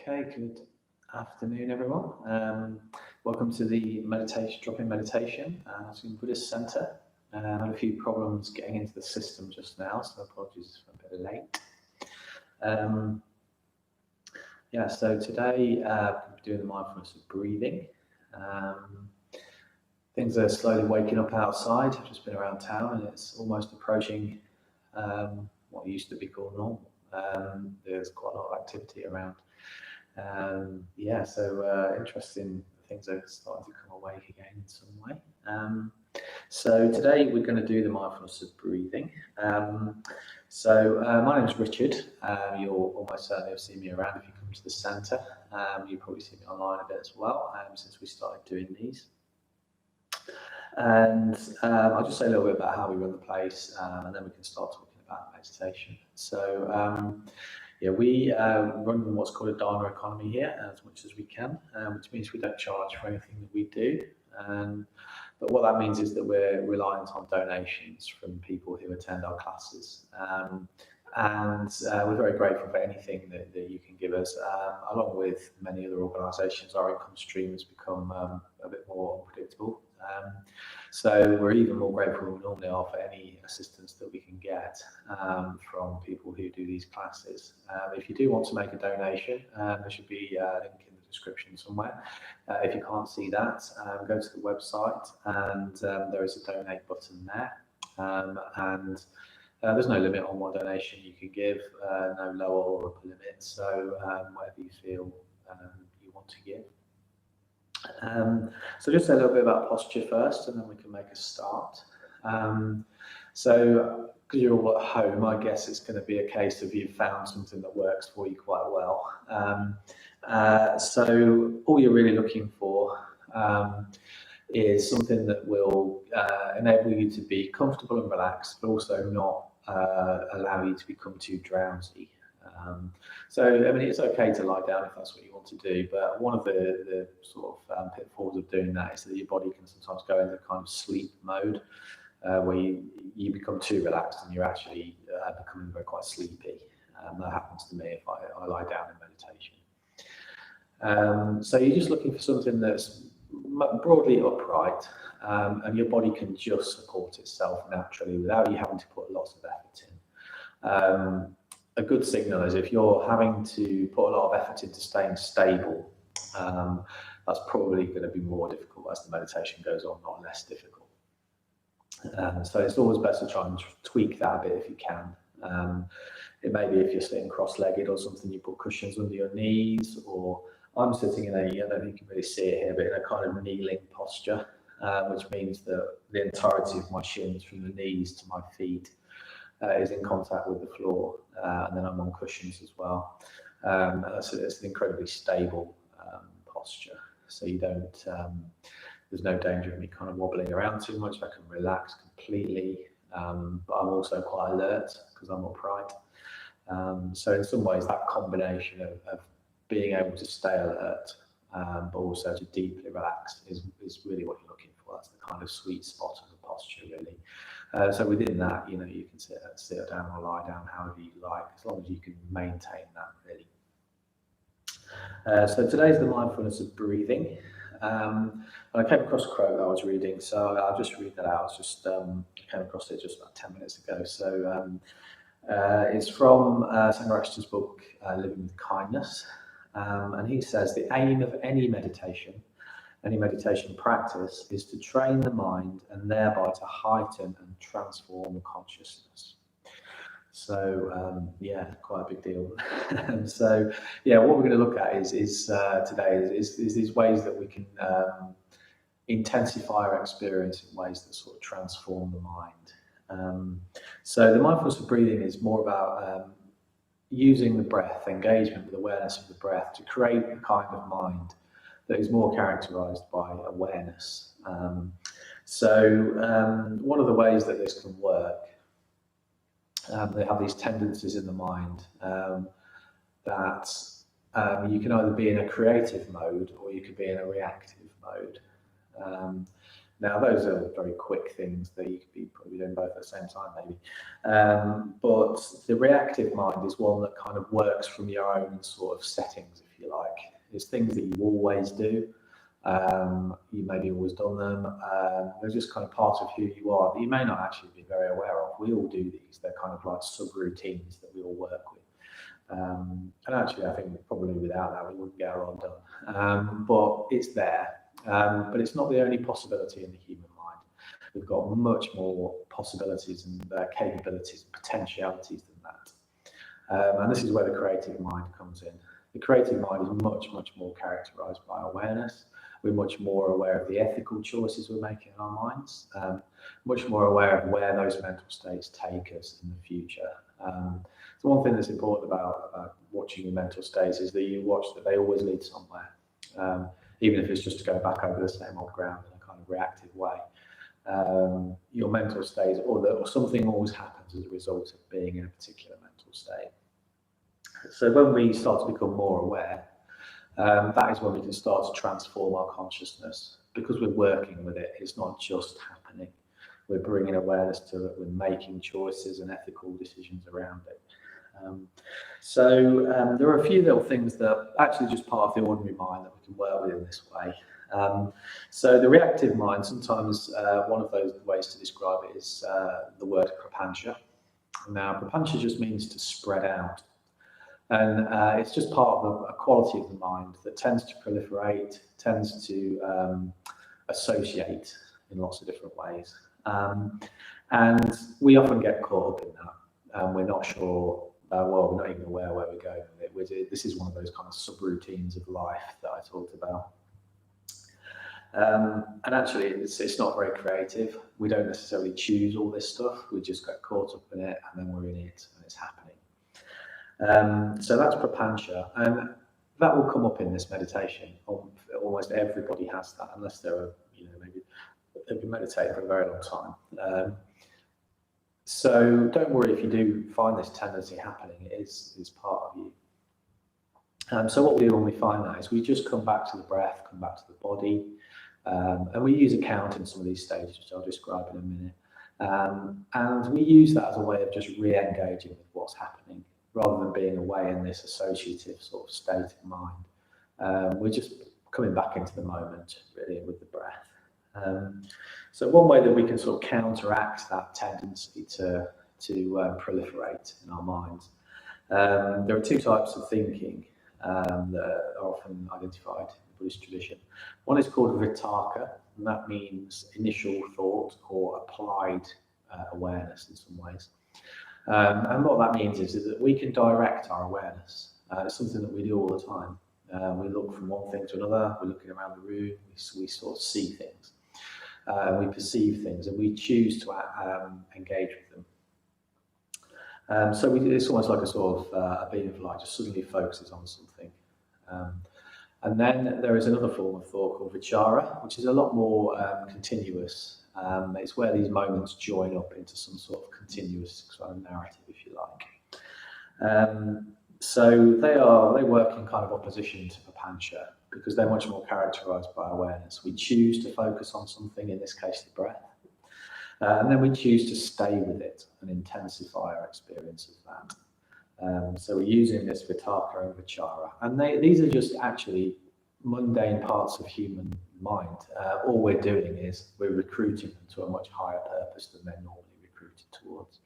Okay, good afternoon, everyone. Welcome to the meditation, drop-in meditation. It's in Buddhist Centre. I had a few problems getting into the system just now, so apologies if I'm a bit late. So today we're doing the mindfulness of breathing. Things are slowly waking up outside. I've just been around town and it's almost approaching what used to be called normal. There's quite a lot of activity around. Interesting things are starting to come awake again in some way. So today we're going to do the mindfulness of breathing. My name is Richard. You'll almost certainly have seen me around if you come to the centre. You'll probably see me online a bit as well since we started doing these. And I'll just say a little bit about how we run the place and then we can start talking about meditation. We run what's called a Dharma economy here as much as we can, which means we don't charge for anything that we do. But what that means is that we're reliant on donations from people who attend our classes. We're very grateful for anything that you can give us. Along with many other organisations, our income stream has become a bit more unpredictable. So we're even more grateful than we normally are for any assistance that we can get from people who do these classes. If you do want to make a donation, there should be a link in the description somewhere. If you can't see that, go to the website and there is a donate button there. There's no limit on what donation you can give, no lower or upper limit, so whatever you feel you want to give. So just a little bit about posture first, and then we can make a start. Because you're all at home, I guess it's going to be a case of you've found something that works for you quite well. So all you're really looking for is something that will enable you to be comfortable and relaxed, but also not allow you to become too drowsy. It's okay to lie down if that's what you want to do, but one of the sort of pitfalls of doing that is that your body can sometimes go into kind of sleep mode, where you become too relaxed and you're actually becoming quite sleepy. That happens to me if I lie down in meditation. So you're just looking for something that's broadly upright, and your body can just support itself naturally without you having to put lots of effort in. A good signal is if you're having to put a lot of effort into staying stable, that's probably going to be more difficult as the meditation goes on, not less difficult. So it's always best to try and tweak that a bit if you can. It may be if you're sitting cross-legged or something, you put cushions under your knees, or I'm sitting in I don't think you can really see it here, but in a kind of kneeling posture, which means that the entirety of my shins from the knees to my feet is in contact with the floor, and then I'm on cushions as well. It's an incredibly stable posture, so you don't. There's no danger of me kind of wobbling around too much. I can relax completely, but I'm also quite alert because I'm upright. So in some ways, that combination of being able to stay alert, but also to deeply relax is really what you're looking for. That's the kind of sweet spot of the posture, really. So within that, you can sit down or lie down however you like, as long as you can maintain that, really. So today's the mindfulness of breathing. I came across a quote that I was reading, so I'll just read that out. I came across it just about 10 minutes ago. So it's from Sanger Ashton's book, Living with Kindness. And he says, the aim of any meditation practice is to train the mind and thereby to heighten and transform consciousness. So quite a big deal. What we're going to look at is today is these ways that we can intensify our experience in ways that sort of transform the mind. So the mindfulness of breathing is more about using the breath, engagement with awareness of the breath, to create a kind of mind that is more characterized by awareness. One of the ways that this can work, they have these tendencies in the mind that you can either be in a creative mode or you could be in a reactive mode. Now, those are very quick things that you could be probably doing both at the same time, maybe. But the reactive mind is one that kind of works from your own sort of settings, if you like. It's things that you always do. You maybe always done them. They're just kind of part of who you are that you may not actually be very aware of. We all do these. They're kind of like sub-routines that we all work with. And actually, I think probably without that, we wouldn't get our own done. But it's there. But it's not the only possibility in the human mind. We've got much more possibilities and capabilities and potentialities than that. And this is where the creative mind comes in. The creative mind is much, much more characterized by awareness. We're much more aware of the ethical choices we're making in our minds, much more aware of where those mental states take us in the future. So one thing that's important about watching your mental states is that you watch that they always lead somewhere, even if it's just to go back over the same old ground in a kind of reactive way. Your mental state or something always happens as a result of being in a particular mental state. So when we start to become more aware, that is when we can start to transform our consciousness, because we're working with it. It's not just happening. We're bringing awareness to it. We're making choices and ethical decisions around it. So there are a few little things that are actually just part of the ordinary mind that we can work with in this way. So the reactive mind, sometimes one of those ways to describe it is the word prapancha. Now, prapancha just means to spread out. And it's just part of a quality of the mind that tends to proliferate, tends to associate in lots of different ways. And we often get caught up in that. We're not sure, we're not even aware where we're going with it. This is one of those kind of subroutines of life that I talked about. And actually, it's not very creative. We don't necessarily choose all this stuff. We just get caught up in it, and then we're in it, and it's happening. So that's prapancha, and that will come up in this meditation. Almost everybody has that, unless they're, maybe they've been meditating for a very long time. So don't worry if you do find this tendency happening. It is part of you. So what we do when we find that is we just come back to the breath, come back to the body, and we use a count in some of these stages, which I'll describe in a minute. And we use that as a way of just re-engaging with what's happening, rather than being away in this associative sort of state of mind. We're just coming back into the moment, really, with the breath. So one way that we can sort of counteract that tendency to proliferate in our minds, there are two types of thinking that are often identified in the Buddhist tradition. One is called vitarka, and that means initial thought or applied awareness in some ways. And what that means is that we can direct our awareness. It's something that we do all the time. We look from one thing to another, we're looking around the room, we sort of see things, we perceive things, and we choose to engage with them. So it's almost like a sort of a beam of light just suddenly focuses on something. And then there is another form of thought called vichara, which is a lot more continuous. It's where these moments join up into some sort of continuous kind of narrative, if you like. So they work in kind of opposition to prapancha, because they're much more characterized by awareness. We choose to focus on something, in this case the breath, and then we choose to stay with it and intensify our experience of that. So we're using this vitarka and vichara, and these are just actually mundane parts of human mind. All we're doing is we're recruiting them to a much higher purpose than they're normally recruited towards,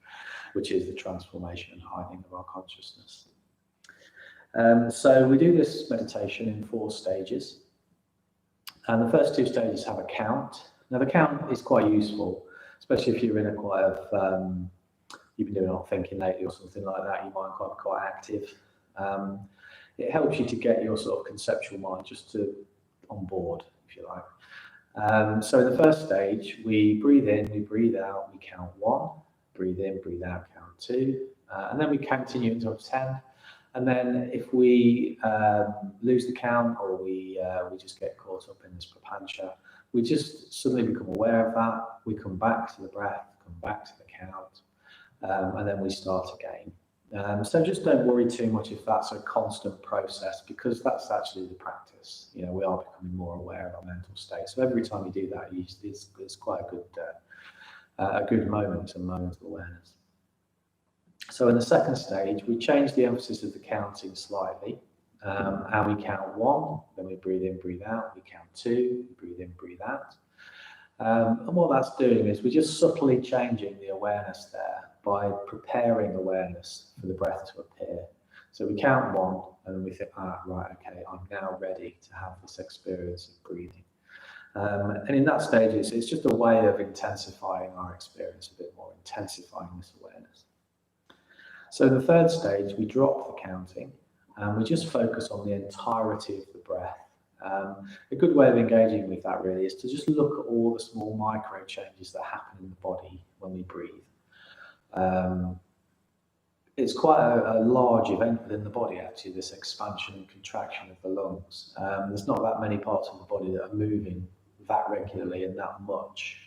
which is the transformation and heightening of our consciousness. So we do this meditation in 4 stages, and the first 2 stages have a count. Now the count is quite useful, especially if you're in a quite you've been doing a lot of thinking lately or something like that. Your mind quite active. It helps you to get your sort of conceptual mind just on board, if you like. So in the first stage, we breathe in, we breathe out, we count 1, breathe in, breathe out, count 2, and then we continue until 10. And then if we lose the count, or we just get caught up in this prapancha, we just suddenly become aware of that. We come back to the breath, come back to the count, and then we start again. So just don't worry too much if that's a constant process, because that's actually the practice. We are becoming more aware of our mental state. So every time you do that, it's quite a good moment of awareness. So in the second stage, we change the emphasis of the counting slightly. and we count 1, then we breathe in, breathe out. We count 2, breathe in, breathe out. And what that's doing is we're just subtly changing the awareness there by preparing awareness for the breath to appear. So we count 1, and then we think, right, okay, I'm now ready to have this experience of breathing. And in that stage, it's just a way of intensifying our experience a bit more, intensifying this awareness. So in the third stage, we drop the counting, and we just focus on the entirety of the breath. A good way of engaging with that really is to just look at all the small micro changes that happen in the body when we breathe. It's quite a large event within the body, actually, this expansion and contraction of the lungs. There's not that many parts of the body that are moving that regularly and that much.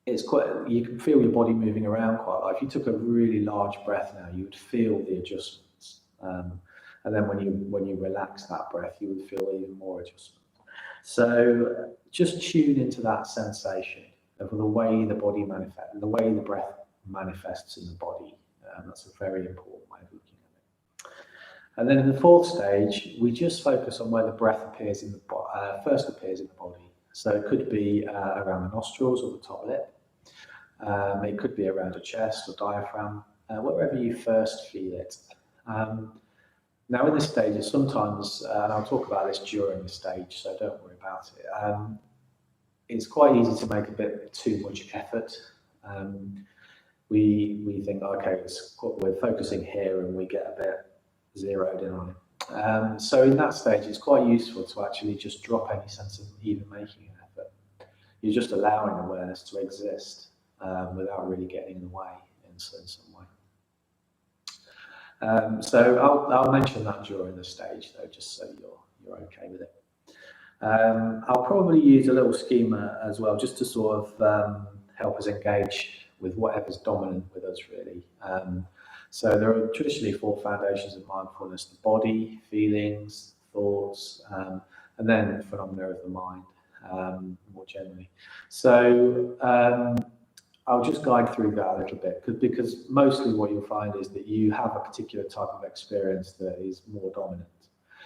It's quite, you can feel your body moving around quite a lot. If you took a really large breath now, you would feel the adjustments. And then when you relax that breath, you would feel even more adjustment. So just tune into that sensation of the way the body manifests, the way the breath manifests in the body. That's a very important way of looking at it. And then in the fourth stage, we just focus on where the breath appears in the first appears in the body. So it could be around the nostrils or the top lip. It could be around the chest or diaphragm, wherever you first feel it. Now in this stage, sometimes, and I'll talk about this during the stage, so don't worry about it. It's quite easy to make a bit too much effort. We think, okay, we're focusing here, and we get a bit zeroed in on it. So in that stage, it's quite useful to actually just drop any sense of even making an effort. You're just allowing awareness to exist without really getting in the way in some way. So I'll mention that during the stage, though, just so you're okay with it. I'll probably use a little schema as well, just to sort of help us engage with whatever's dominant with us, really. So there are traditionally 4 foundations of mindfulness: the body, feelings, thoughts, and then phenomena of the mind, more generally. So I'll just guide through that a little bit, because mostly what you'll find is that you have a particular type of experience that is more dominant.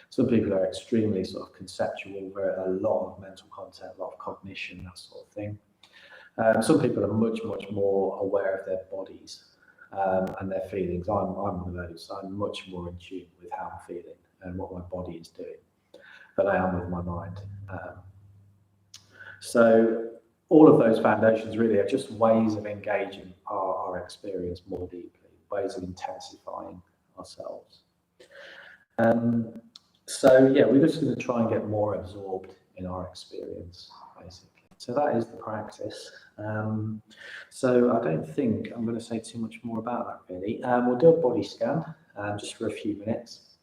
Some people are extremely sort of conceptual, a lot of mental content, a lot of cognition, that sort of thing. Some people are much more aware of their bodies and their feelings. I'm one of those. I'm much more in tune with how I'm feeling and what my body is doing than I am with my mind. So all of those foundations really are just ways of engaging our experience more deeply, ways of intensifying ourselves. So yeah, we're just going to try and get more absorbed in our experience, basically. So that is the practice. So I don't think I'm going to say too much more about that, really. We'll do a body scan just for a few minutes.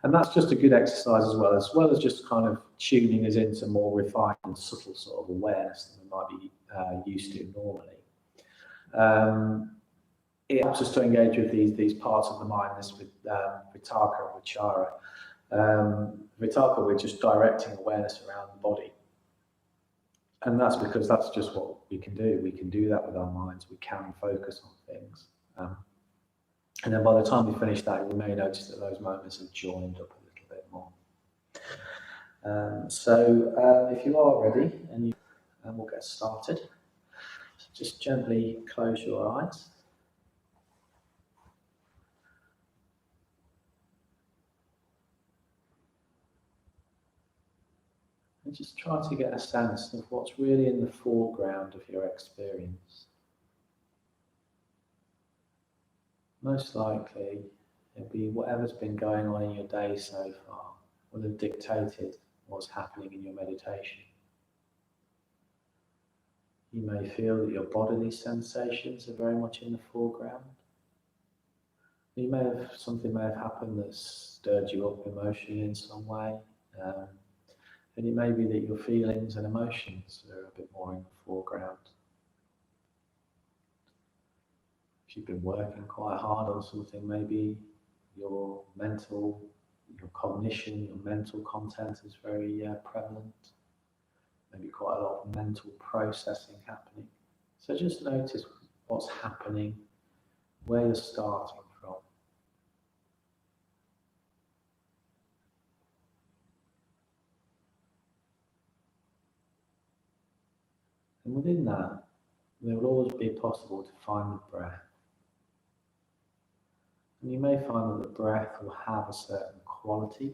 And that's just a good exercise as well as just kind of tuning us into more refined and subtle sort of awareness than we might be used to normally. It helps us to engage with these parts of the mind, this Vitakka and Vichara. Vitakka, we're just directing awareness around the body. And that's because that's just what we can do. We can do that with our minds. We can focus on things. And then by the time we finish that, we may notice that those moments have joined up a little bit more. So if you are ready, and we'll get started. So just gently close your eyes. And just try to get a sense of what's really in the foreground of your experience. Most likely, it'll be whatever's been going on in your day so far will have dictated what's happening in your meditation. You may feel that your bodily sensations are very much in the foreground. Something may have happened that stirred you up emotionally in some way. And it may be that your feelings and emotions are a bit more in the foreground. If you've been working quite hard on something, maybe your cognition, your mental content is very prevalent. Maybe quite a lot of mental processing happening. So just notice what's happening, where you're starting from. And within that, it will always be possible to find the breath. And you may find that the breath will have a certain quality.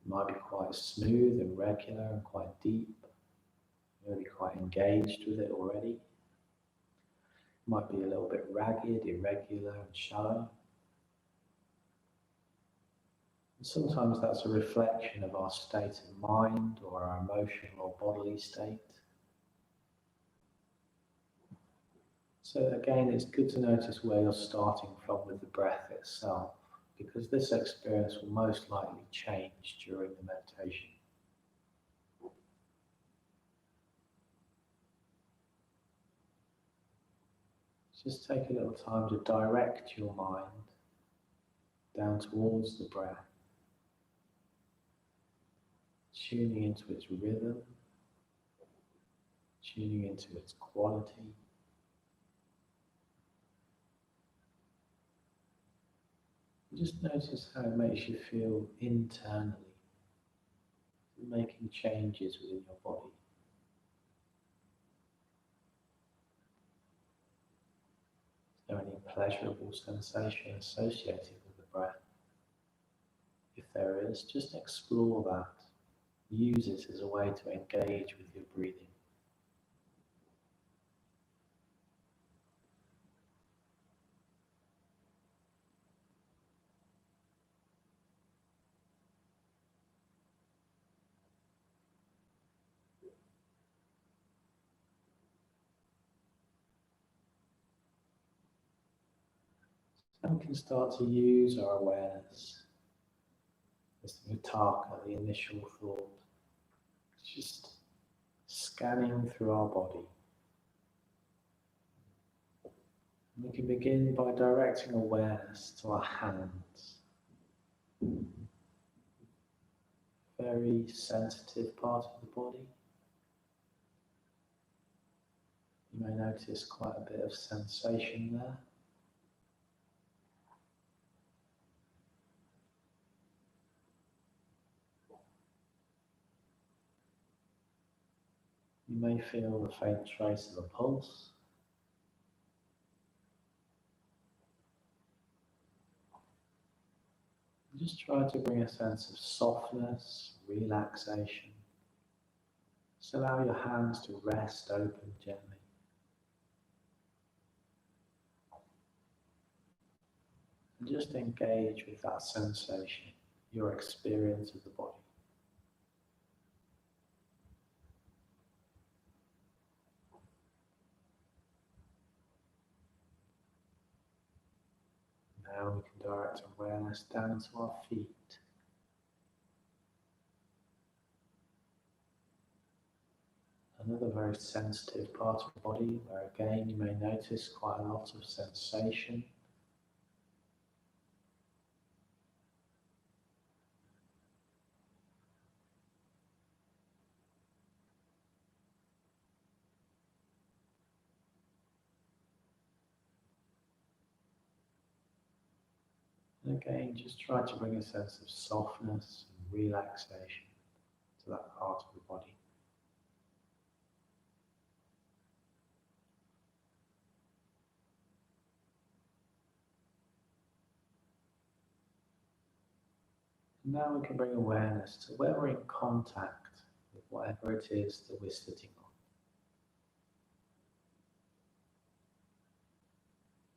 It might be quite smooth and regular and quite deep. You're really quite engaged with it already. It might be a little bit ragged, irregular and shallow. And sometimes that's a reflection of our state of mind or our emotional or bodily state. So again, it's good to notice where you're starting from with the breath itself, because this experience will most likely change during the meditation. Just take a little time to direct your mind down towards the breath, tuning into its rhythm, tuning into its quality. Just notice how it makes you feel internally, making changes within your body. Is there any pleasurable sensation associated with the breath? If there is, just explore that. Use it as a way to engage with your breathing. And we can start to use our awareness as the vitakka, the initial thought, just scanning through our body. We can begin by directing awareness to our hands. Very sensitive part of the body. You may notice quite a bit of sensation there. You may feel the faint trace of a pulse. Just try to bring a sense of softness, relaxation. Just allow your hands to rest open gently. And just engage with that sensation, your experience of the body. Now we can direct awareness down to our feet. Another very sensitive part of the body where again you may notice quite a lot of sensation. And again, just try to bring a sense of softness and relaxation to that part of the body. And now we can bring awareness to where we're in contact with whatever it is that we're sitting on.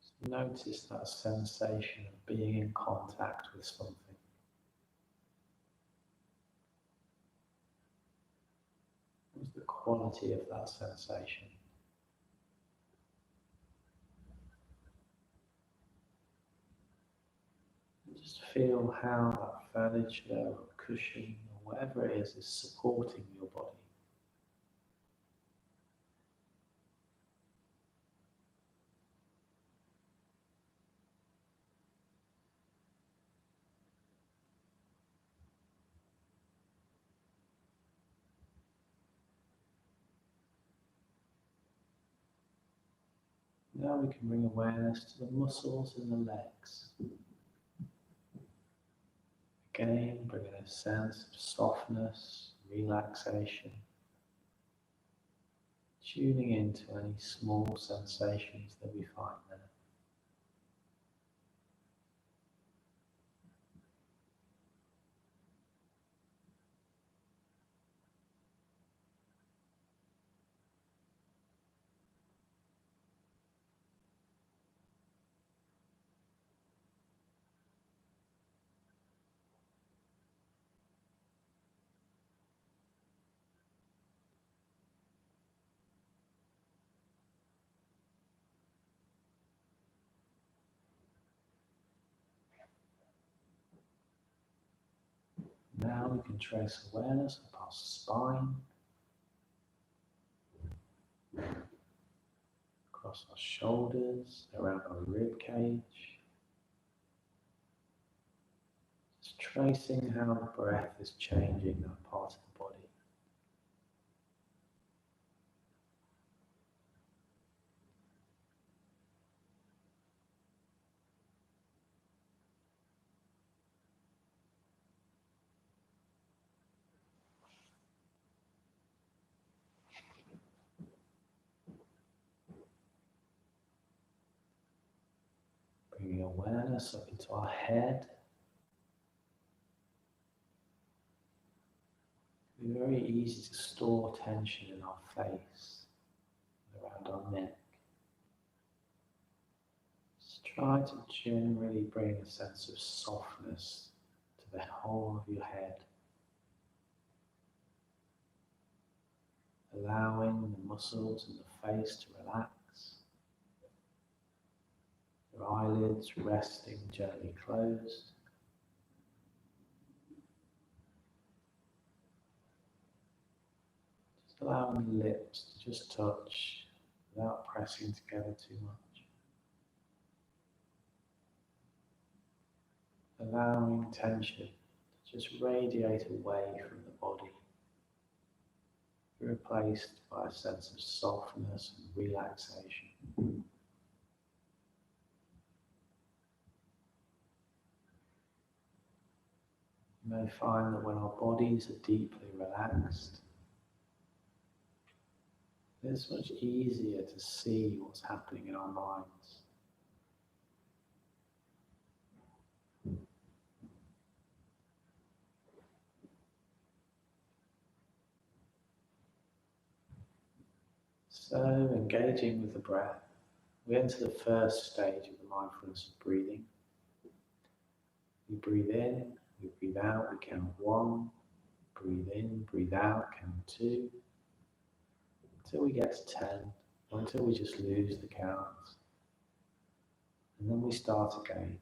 Just notice that sensation of being in contact with something. What's the quality of that sensation? And just feel how that furniture or cushion or whatever it is supporting your body. Now we can bring awareness to the muscles in the legs. Again, bringing a sense of softness, relaxation. tuning into any small sensations that we find there. Now we can trace awareness up our spine, across our shoulders, around our rib cage. Just tracing how the breath is changing that part of the body. Bringing awareness up into our head. It's very easy to store tension in our face, around our neck. Just try to generally bring a sense of softness to the whole of your head, allowing the muscles in the face to relax, your eyelids resting gently closed. Just allowing the lips to just touch without pressing together too much. Allowing tension to just radiate away from the body, replaced by a sense of softness and relaxation. You may find that when our bodies are deeply relaxed, it's much easier to see what's happening in our minds. So, engaging with the breath, we enter the first stage of the mindfulness of breathing. We breathe in, we breathe out, we count 1, breathe in, breathe out, count 2, until we get to 10, or until we just lose the count. And then we start again.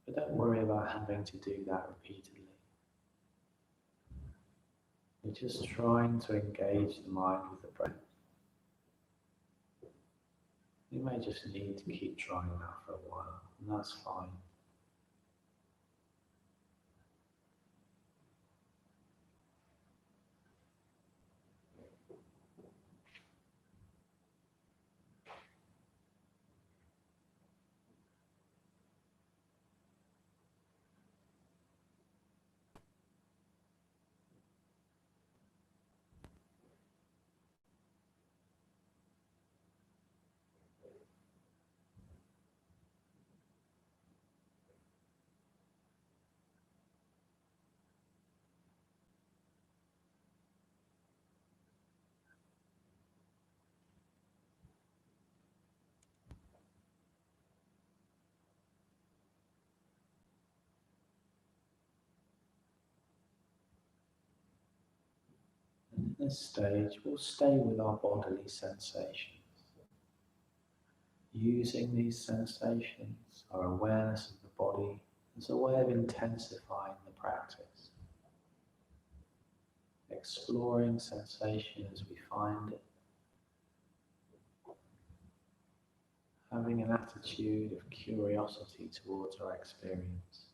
But don't worry about having to do that repeatedly. We're just trying to engage the mind with the breath. You may just need to keep trying that for a while, and that's fine. And at this stage, we'll stay with our bodily sensations. Using these sensations, our awareness of the body, as a way of intensifying the practice. Exploring sensation as we find it. Having an attitude of curiosity towards our experience.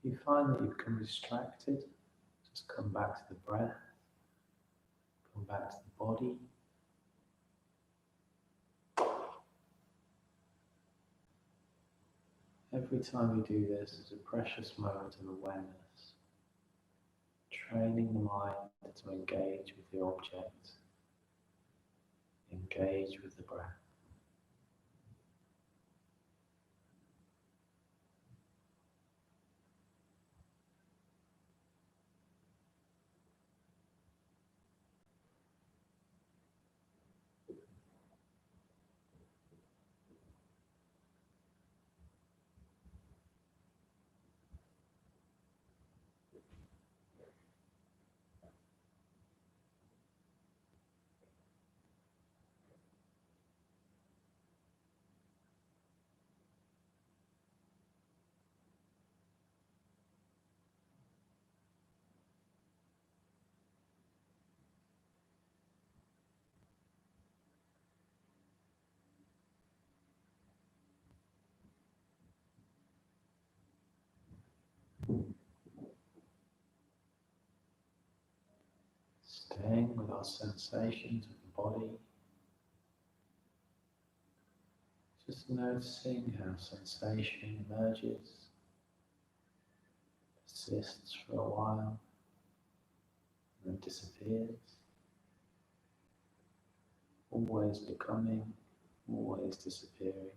You find that you become distracted, just come back to the breath, come back to the body. Every time you do this is a precious moment of awareness, training the mind to engage with the object, engage with the breath. Staying with our sensations of the body, just noticing how sensation emerges, persists for a while, and then disappears, always becoming, always disappearing.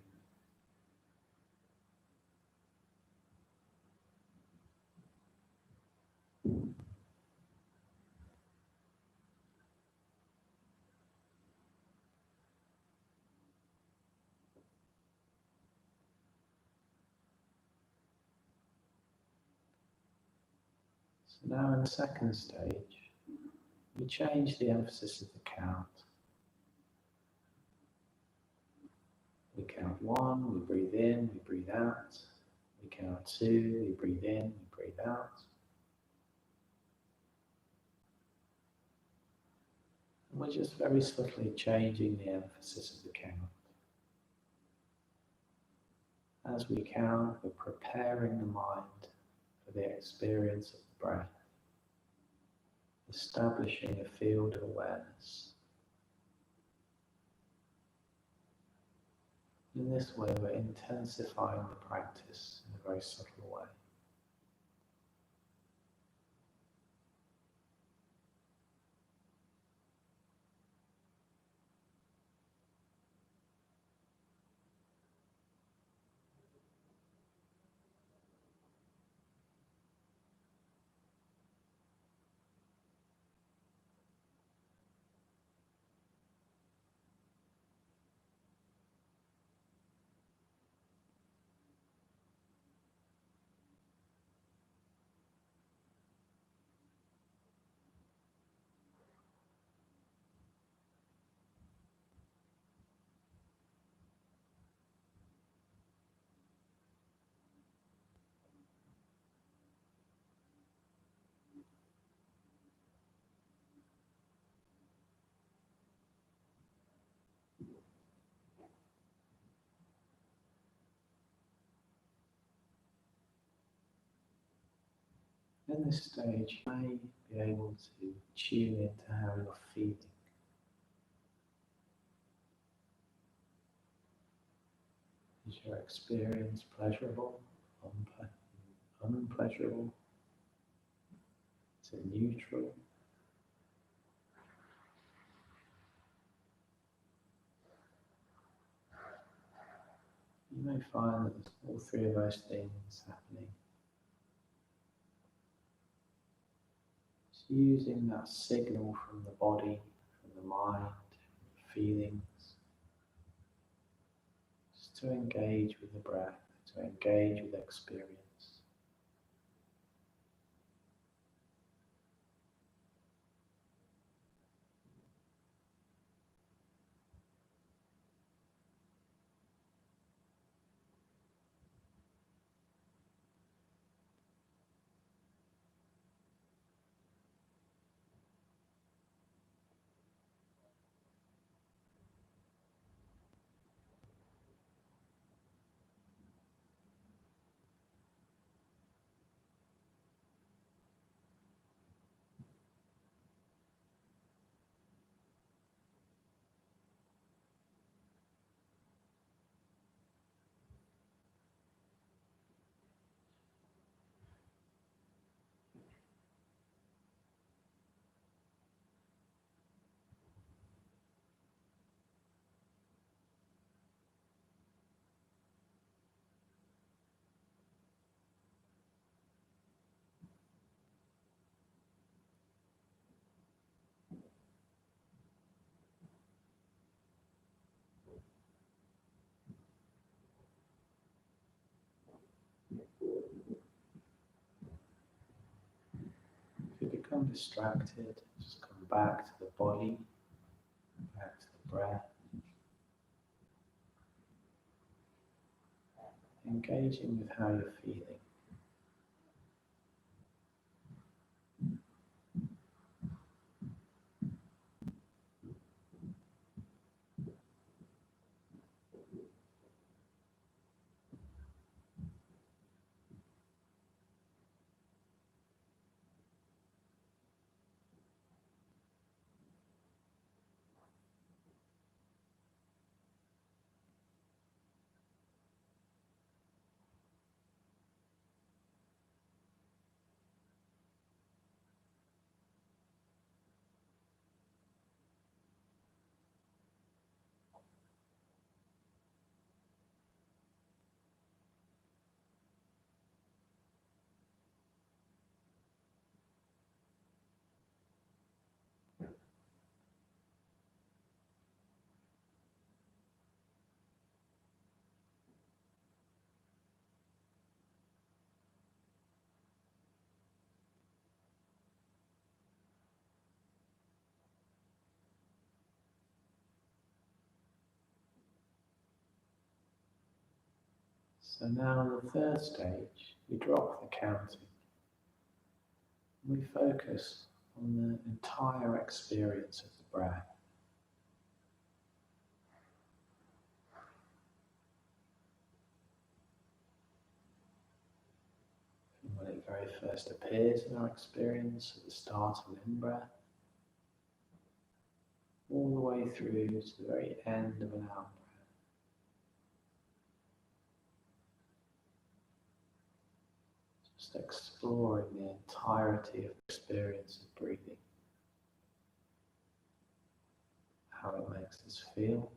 So now in the second stage, we change the emphasis of the count. We count one, we breathe in, we breathe out. We count two, we breathe in, we breathe out. And we're just very subtly changing the emphasis of the count. As we count, we're preparing the mind for the experience of the breath, establishing a field of awareness. In this way, we're intensifying the practice in a very subtle way. In this stage, you may be able to tune into how you're feeling. Is your experience pleasurable, unpleasurable? Is it neutral? You may find that there's all three of those things happening. Just using that signal from the body, from the mind, from the feelings, just to engage with the breath, to engage with experience. distracted, just come back to the body, back to the breath. Engaging with how you're feeling. So now on the third stage, we drop the counting. We focus on the entire experience of the breath. From when it very first appears in our experience at the start of an in-breath, all the way through to the very end of an out-breath. Just exploring the entirety of the experience of breathing. How it makes us feel,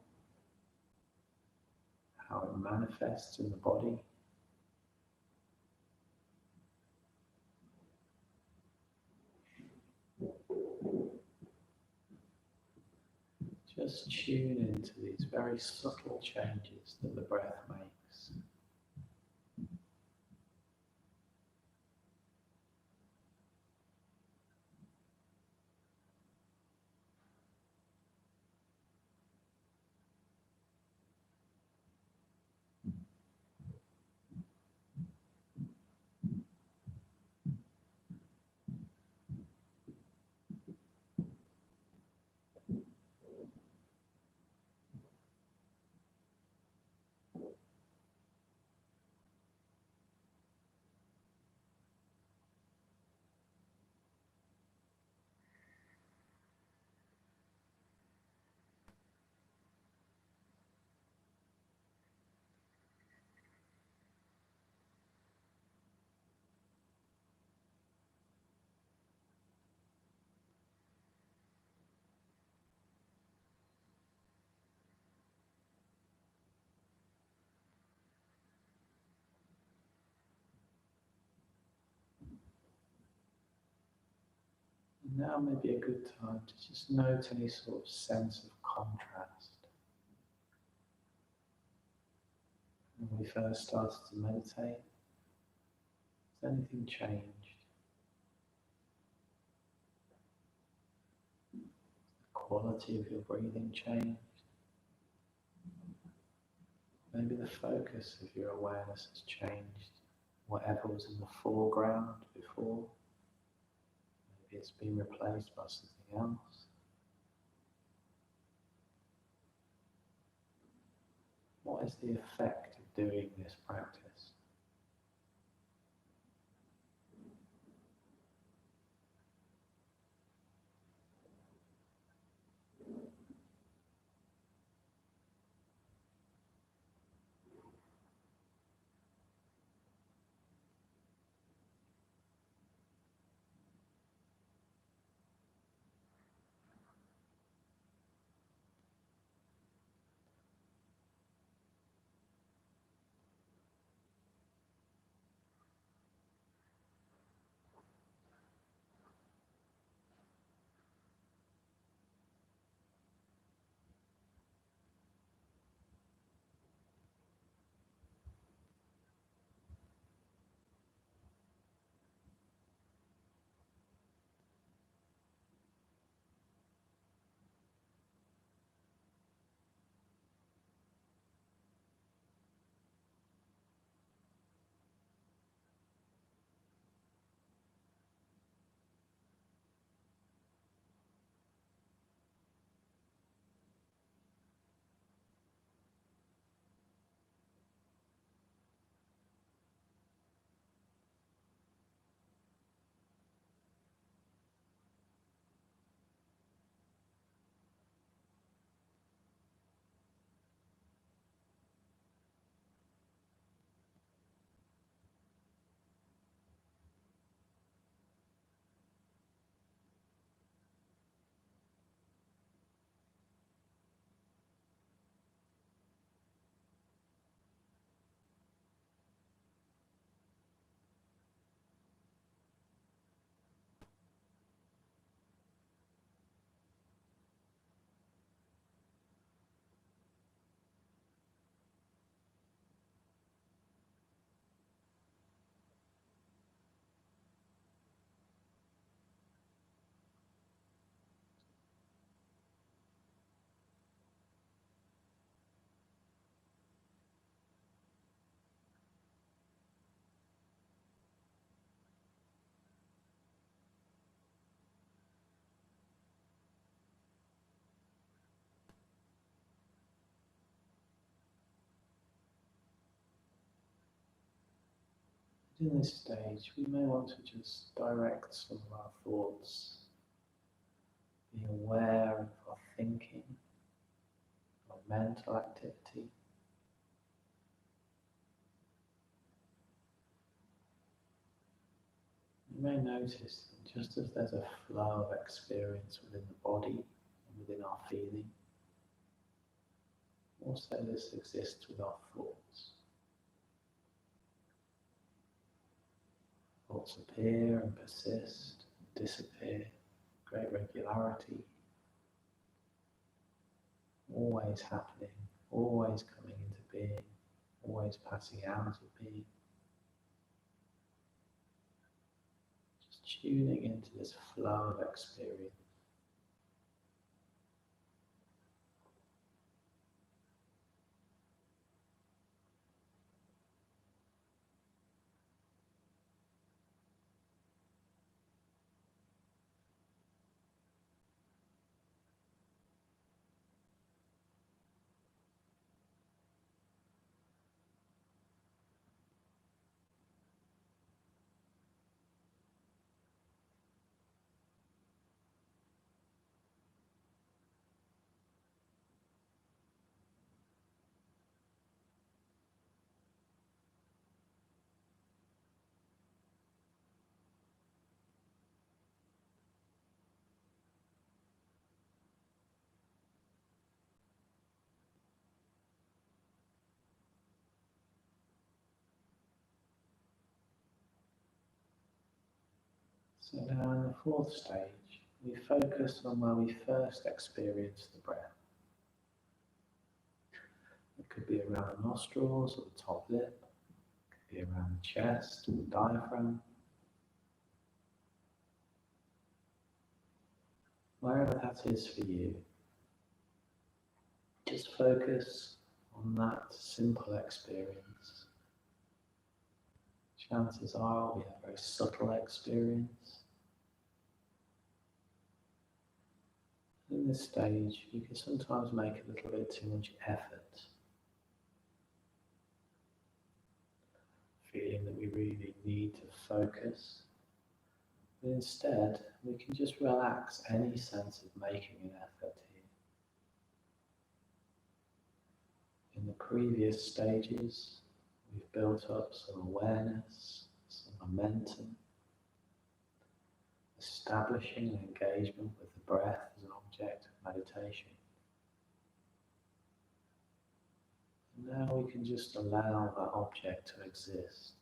how it manifests in the body. Just tune into these very subtle changes that the breath makes. Now may be a good time to just note any sort of sense of contrast. When we first started to meditate, has anything changed? The quality of your breathing changed? Maybe the focus of your awareness has changed. Whatever was in the foreground before, maybe it's been replaced by something else. What is the effect of doing this practice? In this stage, we may want to just direct some of our thoughts, be aware of our thinking, our mental activity. You may notice that just as there's a flow of experience within the body and within our feeling, also this exists with our thoughts. Thoughts appear and persist, and disappear, great regularity, always happening, always coming into being, always passing out of being. Just tuning into this flow of experience. So now in the fourth stage, we focus on where we first experienced the breath. It could be around the nostrils or the top lip, it could be around the chest or the diaphragm. Wherever that is for you, just focus on that simple experience. Chances are we have a very subtle experience. In this stage, you can sometimes make a little bit too much effort, feeling that we really need to focus. But instead, we can just relax any sense of making an effort here. In the previous stages, we've built up some awareness, some momentum, establishing an engagement with the breath as an object of meditation. And now we can just allow that object to exist.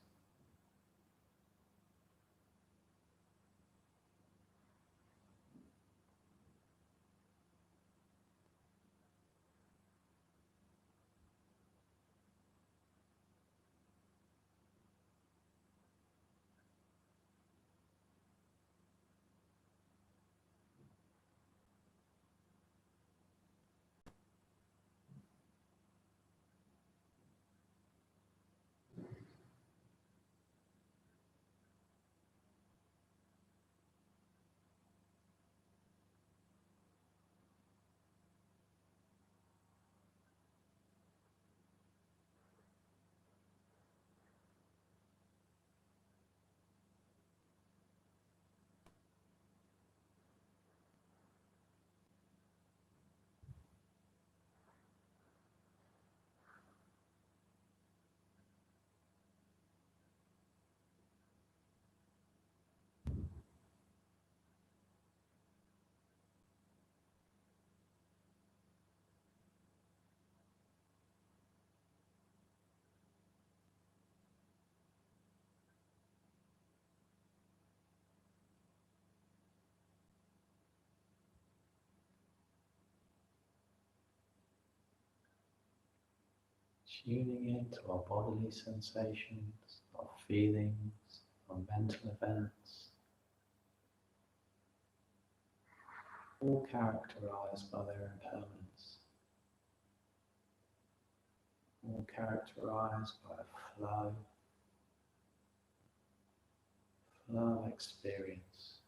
Tuning into our bodily sensations, our feelings, our mental events, all characterized by their impermanence, all characterized by a flow of experience.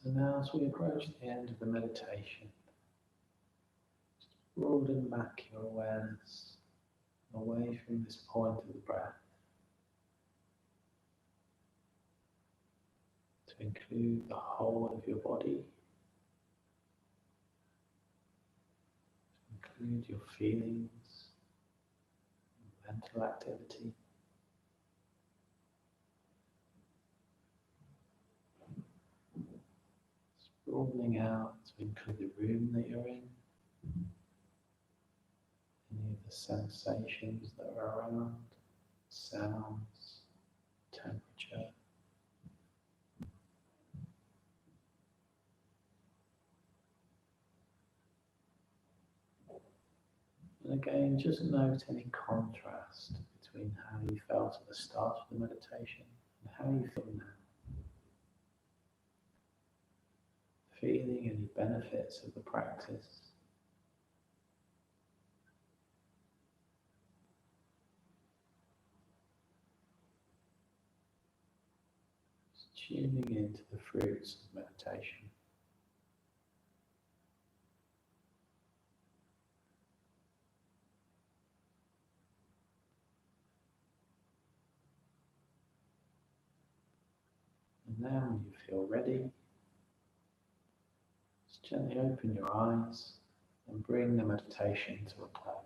So now as we approach the end of the meditation, just broaden back your awareness away from this point of the breath to include the whole of your body, to include your feelings, mental activity. Broadening out to include the room that you're in, any of the sensations that are around, sounds, temperature. And again, just note any contrast between how you felt at the start of the meditation and how you feel now. Feeling any benefits of the practice. Just tuning into the fruits of meditation. And now when you feel ready, just gently open your eyes and bring the meditation to a close.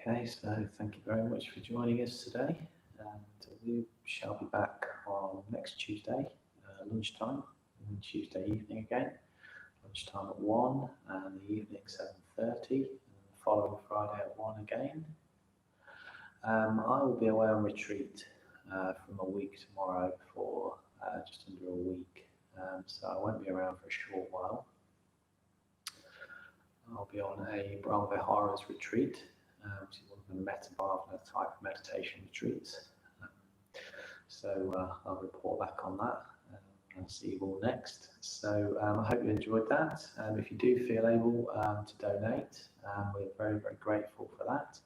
Okay, so thank you very much for joining us today, and we shall be back on next Tuesday, lunchtime, and Tuesday evening again, lunchtime at 1, and the evening 7:30, and the following Friday at 1 again. I will be away on retreat from a week tomorrow for just under a week, so I won't be around for a short while. I'll be on a Brahma Viharas retreat, which is one of the Metta Bhavana type meditation retreats. So I'll report back on that and see you all next. So I hope you enjoyed that. If you do feel able to donate, we're very, very grateful for that.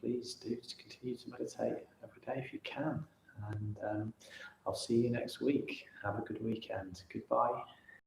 Please do continue to meditate every day if you can. And I'll see you next week. Have a good weekend. Goodbye.